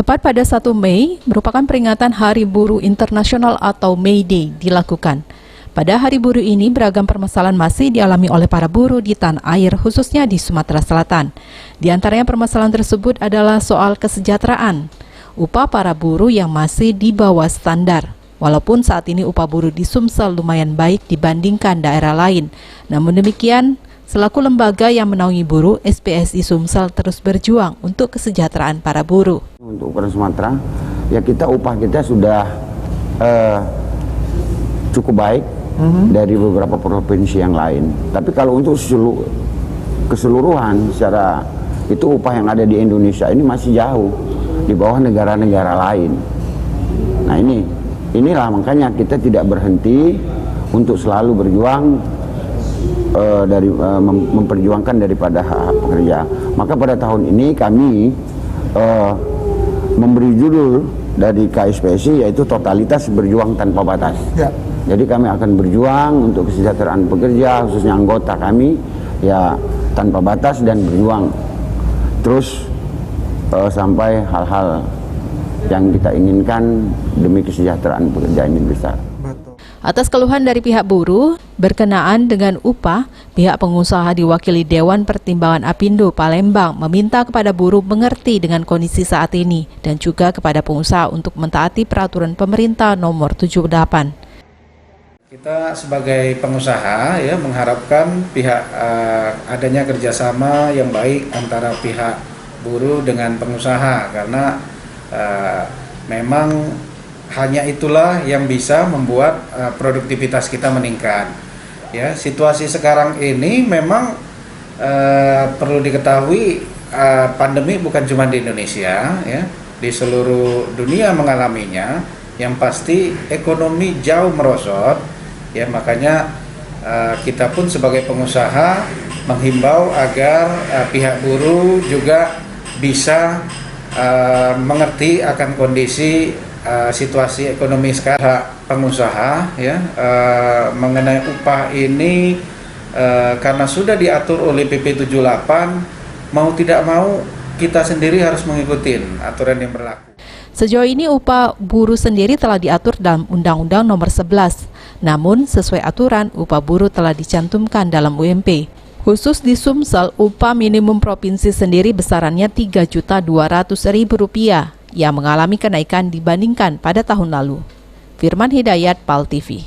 Tepat pada 1 Mei merupakan peringatan Hari Buruh Internasional atau May Day dilakukan. Pada Hari Buruh ini beragam permasalahan masih dialami oleh para buruh di tanah air, khususnya di Sumatera Selatan. Di antaranya permasalahan tersebut adalah soal kesejahteraan, upah para buruh yang masih di bawah standar. Walaupun saat ini upah buruh di Sumsel lumayan baik dibandingkan daerah lain. Namun demikian, selaku lembaga yang menaungi buruh, SPSI Sumsel terus berjuang untuk kesejahteraan para buruh. Untuk ukuran Sumatera, ya upah kita sudah cukup baik dari beberapa provinsi yang lain. Tapi kalau untuk keseluruhan secara itu upah yang ada di Indonesia ini masih jauh di bawah negara-negara lain. Nah inilah makanya kita tidak berhenti untuk selalu berjuang memperjuangkan daripada hak pekerja. Maka pada tahun ini kami memberi judul dari KSPSI yaitu Totalitas Berjuang Tanpa Batas. Ya. Jadi kami akan berjuang untuk kesejahteraan pekerja, khususnya anggota kami, ya tanpa batas dan berjuang terus sampai hal-hal yang kita inginkan demi kesejahteraan pekerja ini besar. Atas keluhan dari pihak buruh berkenaan dengan upah, pihak pengusaha diwakili Dewan Pertimbangan Apindo Palembang meminta kepada buruh mengerti dengan kondisi saat ini dan juga kepada pengusaha untuk mentaati peraturan pemerintah nomor 78. Kita sebagai pengusaha ya mengharapkan adanya kerjasama yang baik antara pihak buruh dengan pengusaha karena memang hanya itulah yang bisa membuat produktivitas kita meningkat. Ya, situasi sekarang ini memang perlu diketahui pandemi bukan cuma di Indonesia, ya, di seluruh dunia mengalaminya. Yang pasti ekonomi jauh merosot, ya makanya kita pun sebagai pengusaha menghimbau agar pihak buruh juga bisa mengerti akan kondisi situasi ekonomi sekarang pengusaha ya mengenai upah ini karena sudah diatur oleh PP 78 mau tidak mau kita sendiri harus mengikuti aturan yang berlaku. Sejauh ini upah buruh sendiri telah diatur dalam Undang-Undang Nomor 11. Namun sesuai aturan upah buruh telah dicantumkan dalam UMP. Khusus di Sumsel, upah minimum provinsi sendiri besarannya Rp3.200.000 yang mengalami kenaikan dibandingkan pada tahun lalu. Firman Hidayat, PAL TV.